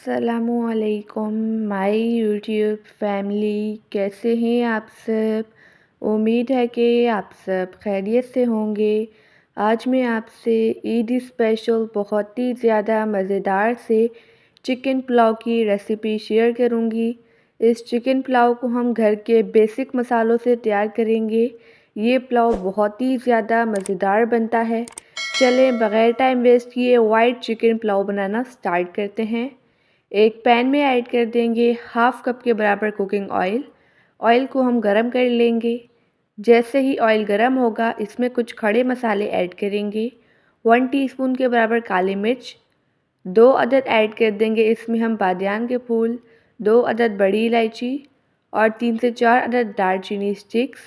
अस्सलामुअलैकुम my YouTube family, कैसे हैं आप सब। उम्मीद है कि आप सब खैरियत से होंगे। आज मैं आपसे ईद स्पेशल बहुत ही ज़्यादा मज़ेदार से चिकन पुलाव की रेसिपी शेयर करूंगी। इस चिकन पुलाव को हम घर के बेसिक मसालों से तैयार करेंगे। ये पुलाव बहुत ही ज़्यादा मज़ेदार बनता है। चलें बग़ैर टाइम वेस्ट किए वाइट चिकन पुलाव बनाना स्टार्ट करते हैं। एक पैन में ऐड कर देंगे हाफ़ कप के बराबर कुकिंग ऑयल। ऑयल को हम गरम कर लेंगे। जैसे ही ऑयल गरम होगा इसमें कुछ खड़े मसाले ऐड करेंगे। 1 टीस्पून के बराबर काली मिर्च, 2 अदद ऐड कर देंगे इसमें हम बादियान के फूल, 2 अदद बड़ी इलायची और 3 से 4 अदद दालचीनी स्टिक्स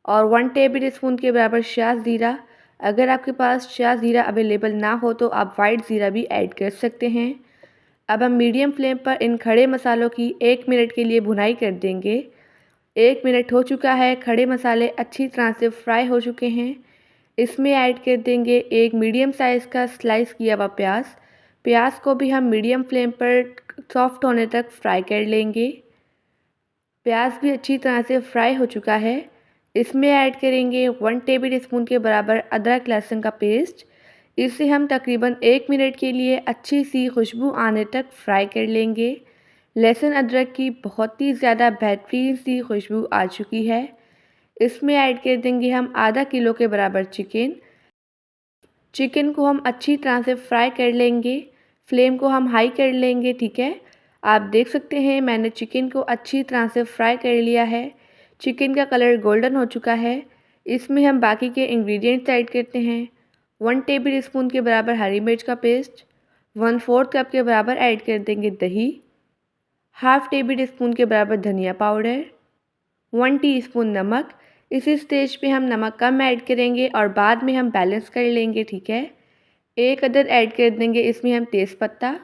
और 1 टेबल स्पून के बराबर शाह ज़ीरा। अगर आपके पास शाह ज़ीरा अवेलेबल ना हो तो आप वाइट ज़ीरा भी ऐड कर सकते हैं। अब हम मीडियम फ्लेम पर इन खड़े मसालों की 1 मिनट के लिए भुनाई कर देंगे। 1 मिनट हो चुका है, खड़े मसाले अच्छी तरह से फ्राई हो चुके हैं। इसमें ऐड कर देंगे एक मीडियम साइज़ का स्लाइस किया हुआ प्याज। प्याज को भी हम मीडियम फ्लेम पर सॉफ्ट होने तक फ्राई कर लेंगे। प्याज भी अच्छी तरह से फ्राई हो चुका है। इसमें ऐड करेंगे 1 टेबल स्पून के बराबर अदरक लहसुन का पेस्ट। इसे हम तकरीबन 1 मिनट के लिए अच्छी सी खुशबू आने तक फ्राई कर लेंगे। लहसुन अदरक की बहुत ही ज़्यादा बेहतरीन सी खुशबू आ चुकी है। इसमें ऐड कर देंगे हम आधा किलो के बराबर चिकन। चिकन को हम अच्छी तरह से फ्राई कर लेंगे। फ्लेम को हम हाई कर लेंगे, ठीक है। आप देख सकते हैं मैंने चिकन को अच्छी तरह से फ्राई कर लिया है। चिकन का कलर गोल्डन हो चुका है। इसमें हम बाकी के इंग्रेडिएंट्स ऐड करते हैं। 1 टेबल स्पून के बराबर हरी मिर्च का पेस्ट, 1/4 कप के बराबर ऐड कर देंगे दही, हाफ़ टेबल स्पून के बराबर धनिया पाउडर, 1 टीस्पून नमक। इसी स्टेज पे हम नमक कम ऐड करेंगे और बाद में हम बैलेंस कर लेंगे, ठीक है। 1 अदद ऐड कर देंगे इसमें हम तेज़पत्ता।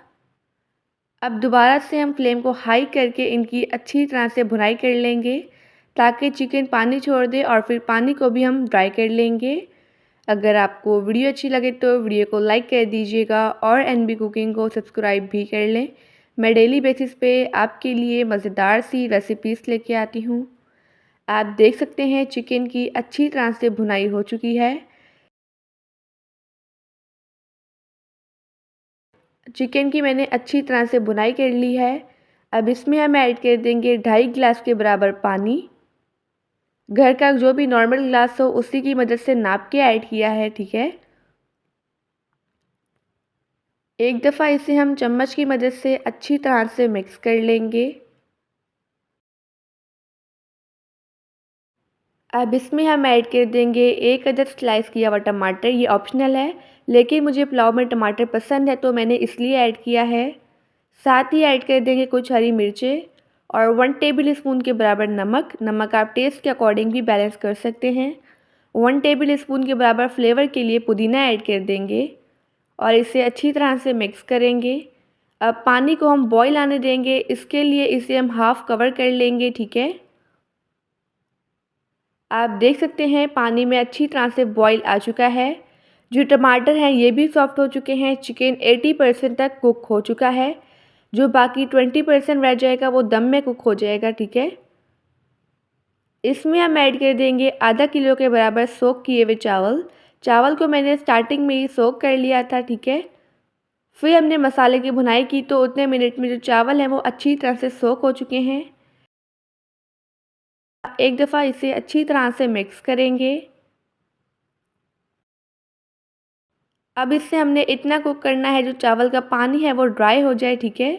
अब दोबारा से हम फ्लेम को हाई करके इनकी अच्छी तरह से भुनाई कर लेंगे ताकि चिकन पानी छोड़ दे और फिर पानी को भी हम ड्राई कर लेंगे। अगर आपको वीडियो अच्छी लगे तो वीडियो को लाइक कर दीजिएगा और एनबी कुकिंग को सब्सक्राइब भी कर लें। मैं डेली बेसिस पे आपके लिए मज़ेदार सी रेसिपीज़ लेके आती हूँ। आप देख सकते हैं चिकन की अच्छी तरह से भुनाई हो चुकी है। चिकन की मैंने अच्छी तरह से भुनाई कर ली है। अब इसमें हम ऐड कर देंगे 2.5 गिलास के बराबर पानी। घर का जो भी नॉर्मल गिलास हो उसी की मदद से नाप के ऐड किया है, ठीक है। एक दफ़ा इसे हम चम्मच की मदद से अच्छी तरह से मिक्स कर लेंगे। अब इसमें हम ऐड कर देंगे 1 अदद स्लाइस किया हुआ टमाटर। ये ऑप्शनल है लेकिन मुझे पुलाव में टमाटर पसंद है तो मैंने इसलिए ऐड किया है। साथ ही ऐड कर देंगे कुछ हरी मिर्चें और 1 टेबल स्पून के बराबर नमक। नमक आप टेस्ट के अकॉर्डिंग भी बैलेंस कर सकते हैं। 1 टेबल स्पून के बराबर फ्लेवर के लिए पुदीना ऐड कर देंगे और इसे अच्छी तरह से मिक्स करेंगे। अब पानी को हम बॉईल आने देंगे, इसके लिए इसे हम हाफ़ कवर कर लेंगे, ठीक है। आप देख सकते हैं पानी में अच्छी तरह से बॉईल आ चुका है। जो टमाटर हैं ये भी सॉफ्ट हो चुके हैं। चिकन 80% तक कुक हो चुका है। जो बाकी 20% रह जाएगा वो दम में कुक हो जाएगा, ठीक है। इसमें हम ऐड कर देंगे आधा किलो के बराबर सोक किए हुए चावल। चावल को मैंने स्टार्टिंग में ही सोक कर लिया था, ठीक है। फिर हमने मसाले की भुनाई की तो उतने मिनट में जो चावल हैं वो अच्छी तरह से सोक हो चुके हैं। एक दफ़ा इसे अच्छी तरह से मिक्स करेंगे। अब इससे हमने इतना कुक करना है जो चावल का पानी है वो ड्राई हो जाए, ठीक है।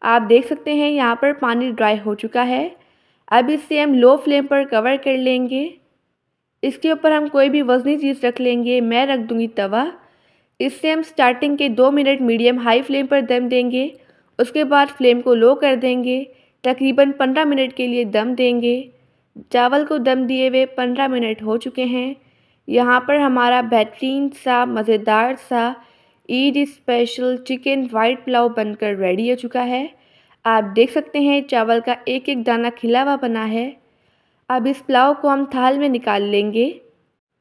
आप देख सकते हैं यहाँ पर पानी ड्राई हो चुका है। अब इसे हम लो फ्लेम पर कवर कर लेंगे। इसके ऊपर हम कोई भी वज़नी चीज़ रख लेंगे। मैं रख दूँगी तवा। इससे हम स्टार्टिंग के 2 मिनट मीडियम हाई फ्लेम पर दम देंगे। उसके बाद फ्लेम को लो कर देंगे। तकरीबन 15 मिनट के लिए दम देंगे। चावल को दम दिए हुए 15 मिनट हो चुके हैं। यहाँ पर हमारा बेहतरीन सा मज़ेदार सा Eid special chicken white pulao बनकर रेडी हो चुका है। आप देख सकते हैं चावल का एक-एक दाना खिला हुआ बना है। अब इस पुलाव को हम थाल में निकाल लेंगे।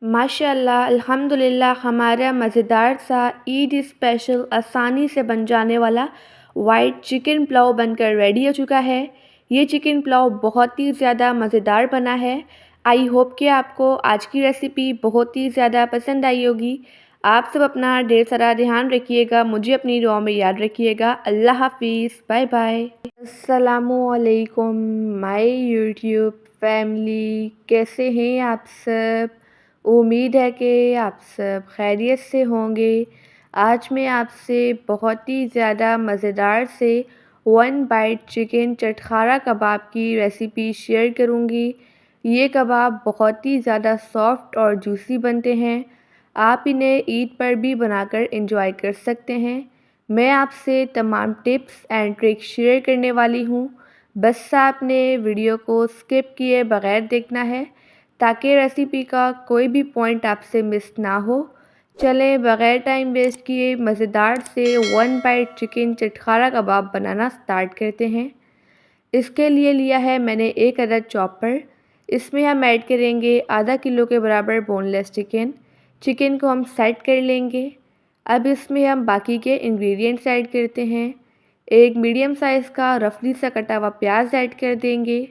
माशाअल्लाह अल्हम्दुलिल्लाह हमारा मज़ेदार सा ईद स्पेशल आसानी से बन जाने वाला वाइट चिकन पुलाव बनकर रेडी हो चुका है। ये चिकन पुलाव बहुत ही ज़्यादा मज़ेदार बना है। आई होप कि आपको आज की रेसिपी बहुत ही ज़्यादा पसंद आई होगी। आप सब अपना ढेर सारा ध्यान रखिएगा, मुझे अपनी दुआओं में याद रखिएगा। अल्लाह हाफ़िज़, बाय बाय। अस्सलामुअलैकुम माय यूट्यूब फैमिली, कैसे हैं आप सब? उम्मीद है कि आप सब खैरियत से होंगे। आज मैं आपसे बहुत ही ज़्यादा मज़ेदार से वन बाइट चिकन चटखारा कबाब की रेसिपी शेयर करूंगी। ये कबाब बहुत ही ज़्यादा सॉफ्ट और जूसी बनते हैं। आप इन्हें ईद पर भी बनाकर एंजॉय कर सकते हैं। मैं आपसे तमाम टिप्स एंड ट्रिक्स शेयर करने वाली हूँ। बस आपने वीडियो को स्किप किए बगैर देखना है ताकि रेसिपी का कोई भी पॉइंट आपसे मिस ना हो। चलें बग़ैर टाइम वेस्ट किए मज़ेदार से वन बाइट चिकन चटखारा कबाब बनाना स्टार्ट करते हैं। इसके लिए लिया है मैंने एक अदद चॉपर। इसमें हम ऐड करेंगे आधा किलो के बराबर बोनलेस चिकन। चिकन को हम सेट कर लेंगे। अब इसमें हम बाकी के इंग्रेडिएंट्स ऐड करते हैं। एक मीडियम साइज़ का रफली सा कटा हुआ प्याज ऐड कर देंगे।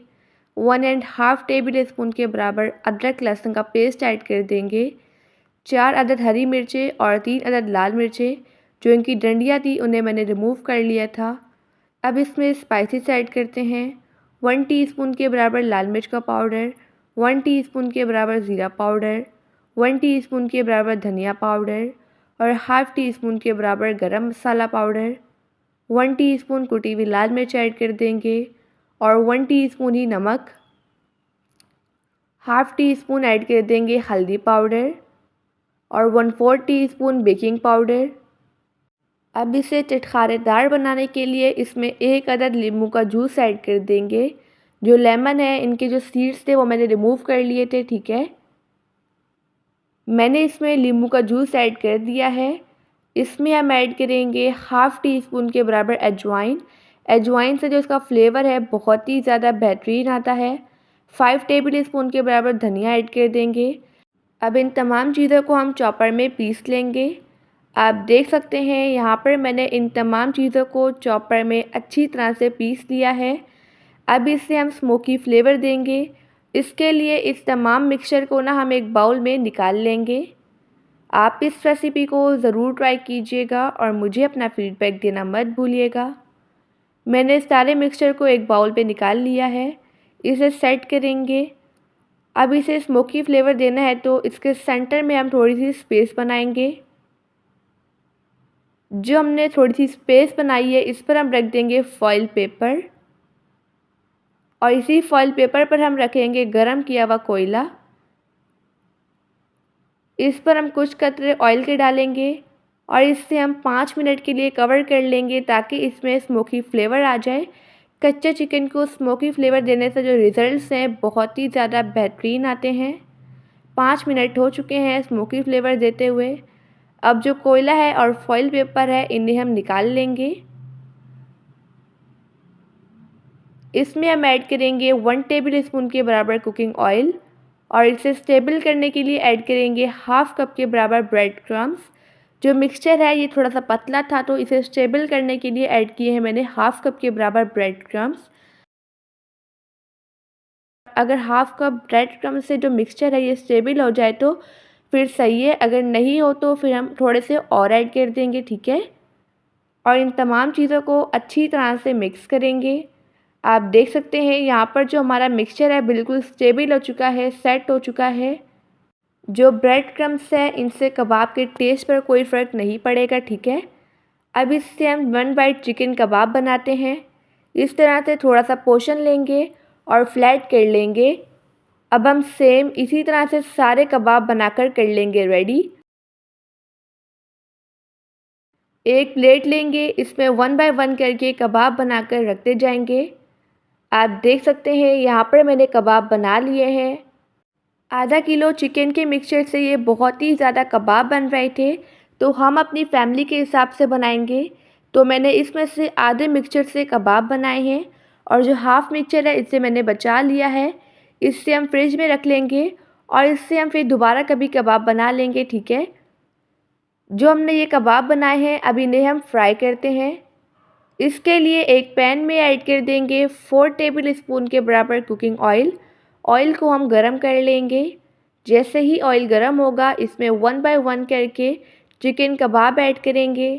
1.5 टेबल स्पून के बराबर अदरक लहसुन का पेस्ट ऐड कर देंगे। 4 अदद हरी मिर्चें और 3 अदद लाल मिर्चें, जो इनकी डंडियाँ थी उन्हें मैंने रिमूव कर लिया था। अब इसमें स्पाइसेस ऐड करते हैं। 1 टीस्पून के बराबर लाल मिर्च का पाउडर, 1 टीस्पून के बराबर ज़ीरा पाउडर, 1 टीस्पून के बराबर धनिया पाउडर और हाफ़ टी स्पून के बराबर गरम मसाला पाउडर, 1 टीस्पून कुटी हुई लाल मिर्च ऐड कर देंगे और 1 टीस्पून ही नमक, हाफ़ टी स्पून ऐड कर देंगे हल्दी पाउडर और 1/4 टीस्पून बेकिंग पाउडर। अब इसे चटखारेदार बनाने के लिए इसमें एक अदद नींबू का जूस ऐड कर देंगे। जो लेमन है इनके जो सीड्स थे वो मैंने रिमूव कर लिए थे, ठीक है। मैंने इसमें नींबू का जूस ऐड कर दिया है। इसमें हम ऐड करेंगे हाफ़ टी स्पून के बराबर अजवाइन। अजवाइन से जो इसका फ्लेवर है बहुत ही ज़्यादा बेहतरीन आता है। 5 टेबल स्पून के बराबर धनिया ऐड कर देंगे। अब इन तमाम चीज़ों को हम चॉपर में पीस लेंगे। आप देख सकते हैं यहाँ पर मैंने इन तमाम चीज़ों को चॉपर में अच्छी तरह से पीस लिया है। अब इससे हम स्मोकी फ्लेवर देंगे। इसके लिए इस तमाम मिक्सचर को ना हम एक बाउल में निकाल लेंगे। आप इस रेसिपी को ज़रूर ट्राई कीजिएगा और मुझे अपना फ़ीडबैक देना मत भूलिएगा। मैंने सारे मिक्सचर को एक बाउल पे निकाल लिया है। इसे सेट करेंगे। अब इसे स्मोकी फ्लेवर देना है तो इसके सेंटर में हम थोड़ी सी स्पेस बनाएंगे। जो हमने थोड़ी सी स्पेस बनाई है इस पर हम रख देंगे फॉइल पेपर और इसी फॉइल पेपर पर हम रखेंगे गरम किया हुआ कोयला। इस पर हम कुछ कतरे ऑयल के डालेंगे और इससे हम 5 मिनट के लिए कवर कर लेंगे ताकि इसमें स्मोकी फ्लेवर आ जाए। कच्चे चिकन को स्मोकी फ्लेवर देने से जो रिज़ल्ट्स हैं बहुत ही ज़्यादा बेहतरीन आते हैं। 5 मिनट हो चुके हैं स्मोकी फ्लेवर देते हुए। अब जो कोयला है और फॉइल पेपर है इन्हें हम निकाल लेंगे। इसमें हम ऐड करेंगे 1 टेबल स्पून के बराबर कुकिंग ऑयल और इसे स्टेबल करने के लिए ऐड करेंगे हाफ़ कप के बराबर ब्रेड क्रम्स। जो मिक्सचर है ये थोड़ा सा पतला था तो इसे स्टेबल करने के लिए ऐड किए हैं मैंने हाफ़ कप के बराबर ब्रेड क्रम्स। अगर हाफ़ कप ब्रेड क्रम्स से जो मिक्सचर है ये स्टेबल हो जाए तो फिर सही है, अगर नहीं हो तो फिर हम थोड़े से और ऐड कर देंगे, ठीक है। और इन तमाम चीज़ों को अच्छी तरह से मिक्स करेंगे। आप देख सकते हैं यहाँ पर जो हमारा मिक्सचर है बिल्कुल स्टेबल हो चुका है, सेट हो चुका है। जो ब्रेड क्रम्स है इनसे कबाब के टेस्ट पर कोई फ़र्क नहीं पड़ेगा, ठीक है। अब इससे हम वन बाइट चिकन कबाब बनाते हैं। इस तरह से थोड़ा सा पोर्शन लेंगे और फ्लैट कर लेंगे। अब हम सेम इसी तरह से सारे कबाब बनाकर कर लेंगे रेडी। एक प्लेट लेंगे, इसमें 1 बाय 1 करके कबाब बनाकर रखते जाएंगे। आप देख सकते हैं यहाँ पर मैंने कबाब बना लिए हैं। आधा किलो चिकन के मिक्सचर से ये बहुत ही ज़्यादा कबाब बन रहे थे, तो हम अपनी फैमिली के हिसाब से बनाएंगे। तो मैंने इसमें से आधे मिक्सचर से कबाब बनाए हैं और जो हाफ़ मिक्सचर है इसे मैंने बचा लिया है। इससे हम फ्रिज में रख लेंगे और इससे हम फिर दोबारा कभी कबाब बना लेंगे, ठीक है। जो हमने ये कबाब बनाए हैं अब इन्हें हम फ्राई करते हैं। इसके लिए एक पैन में ऐड कर देंगे 4 टेबल स्पून के बराबर कुकिंग ऑयल। ऑयल को हम गरम कर लेंगे। जैसे ही ऑयल गरम होगा इसमें 1 बाय 1 करके चिकन कबाब ऐड करेंगे।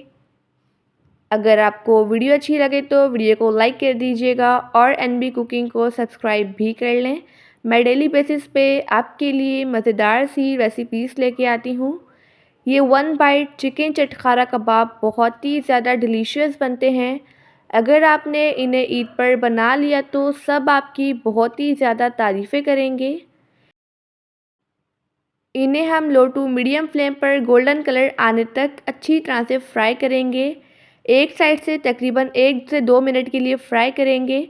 अगर आपको वीडियो अच्छी लगे तो वीडियो को लाइक कर दीजिएगा और एनबी कुकिंग को सब्सक्राइब भी कर लें। मैं डेली बेसिस पे आपके लिए मज़ेदार सी रेसिपीज़ लेके आती हूँ। ये 1 बाइट चिकन चटखारा कबाब बहुत ही ज़्यादा डिलीशियस बनते हैं। अगर आपने इन्हें ईद पर बना लिया तो सब आपकी बहुत ही ज़्यादा तारीफ़ें करेंगे। इन्हें हम लो टू मीडियम फ्लेम पर गोल्डन कलर आने तक अच्छी तरह से फ्राई करेंगे। एक साइड से तकरीबन 1 से 2 मिनट के लिए फ्राई करेंगे।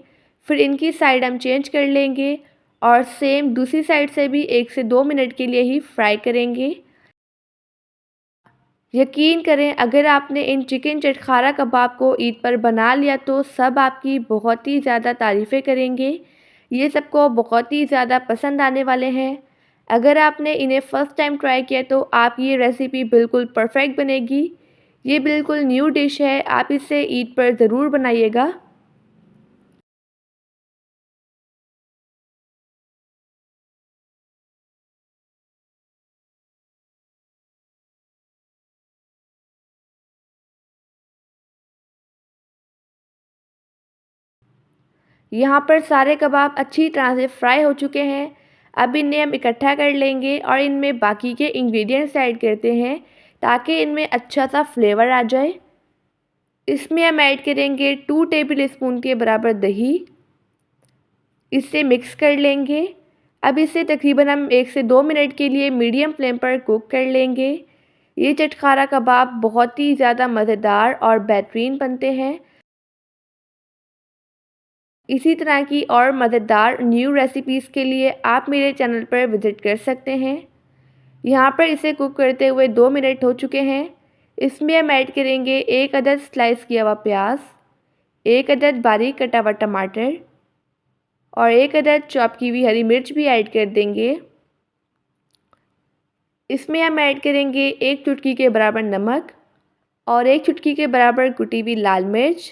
फिर इनकी साइड हम चेंज कर लेंगे और सेम दूसरी साइड से भी 1 से 2 मिनट के लिए ही फ्राई करेंगे। यकीन करें अगर आपने इन चिकन चटखारा कबाब को ईद पर बना लिया तो सब आपकी बहुत ही ज़्यादा तारीफ़ें करेंगे। ये सबको बहुत ही ज़्यादा पसंद आने वाले हैं। अगर आपने इन्हें फ़र्स्ट टाइम ट्राई किया तो आप ये रेसिपी बिल्कुल परफेक्ट बनेगी। ये बिल्कुल न्यू डिश है, आप इसे ईद पर ज़रूर बनाइएगा। यहाँ पर सारे कबाब अच्छी तरह से फ्राई हो चुके हैं। अब इन्हें हम इकट्ठा कर लेंगे और इनमें बाकी के इंग्रेडिएंट्स ऐड करते हैं ताकि इनमें अच्छा सा फ्लेवर आ जाए। इसमें हम ऐड करेंगे 2 टेबल स्पून के बराबर दही। इसे मिक्स कर लेंगे। अब इसे तकरीबन हम 1 से 2 मिनट के लिए मीडियम फ्लेम पर कुक कर लेंगे। ये चटखारा कबाब बहुत ही ज़्यादा मज़ेदार और बेहतरीन बनते हैं। इसी तरह की और मज़ेदार न्यू रेसिपीज़ के लिए आप मेरे चैनल पर विज़िट कर सकते हैं। यहाँ पर इसे कुक करते हुए 2 मिनट हो चुके हैं। इसमें हम ऐड करेंगे 1 अदद स्लाइस किया हुआ प्याज, 1 अदद बारीक कटा हुआ टमाटर और 1 अदद चॉप की हुई हरी मिर्च भी ऐड कर देंगे। इसमें हम ऐड करेंगे 1 चुटकी के बराबर नमक और 1 चुटकी के बराबर कुटी हुई लाल मिर्च।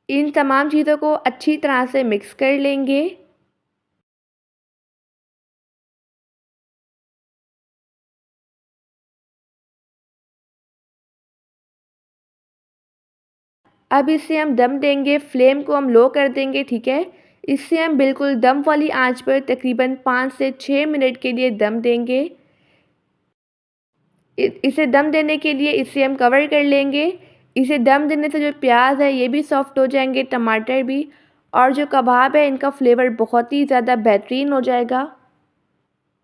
इन तमाम चीज़ों को अच्छी तरह से मिक्स कर लेंगे। अब इसे हम दम देंगे, फ्लेम को हम लो कर देंगे, ठीक है। इससे हम बिल्कुल दम वाली आंच पर तकरीबन 5 से 6 मिनट के लिए दम देंगे। इसे दम देने के लिए इसे हम कवर कर लेंगे। इसे दम देने से जो प्याज है ये भी सॉफ्ट हो जाएंगे, टमाटर भी, और जो कबाब है इनका फ्लेवर बहुत ही ज़्यादा बेहतरीन हो जाएगा।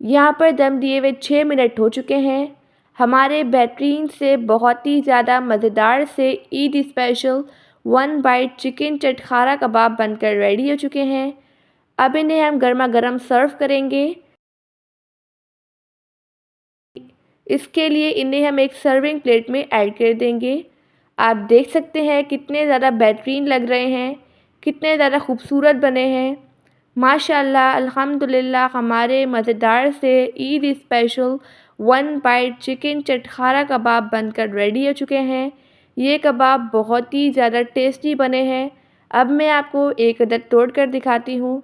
यहाँ पर दम दिए हुए 6 मिनट हो चुके हैं। हमारे बेहतरीन से बहुत ही ज़्यादा मज़ेदार से ईद स्पेशल 1 बाइट चिकन चटखारा कबाब बनकर रेडी हो चुके हैं। अब इन्हें हम गर्मा गर्म सर्व करेंगे। इसके लिए इन्हें हम एक सर्विंग प्लेट में ऐड कर देंगे। आप देख सकते हैं कितने ज़्यादा बेहतरीन लग रहे हैं, कितने ज़्यादा खूबसूरत बने हैं। माशाल्लाह अल्हम्दुलिल्लाह हमारे मज़ेदार से ईद स्पेशल 1 बाइट चिकन चटखारा कबाब बनकर रेडी हो चुके हैं। ये कबाब बहुत ही ज़्यादा टेस्टी बने हैं। अब मैं आपको एक अदद तोड़ कर दिखाती हूँ।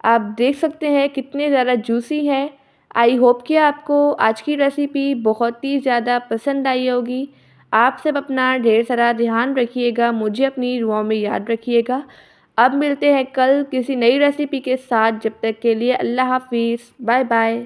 आप देख सकते हैं कितने ज़्यादा जूसी हैं। आई होप कि आपको आज की रेसिपी बहुत ही ज़्यादा पसंद आई होगी। आप सब अपना ढेर सारा ध्यान रखिएगा, मुझे अपनी दुआओं में याद रखिएगा। अब मिलते हैं कल किसी नई रेसिपी के साथ। जब तक के लिए अल्लाह हाफ़िज़, बाय बाय।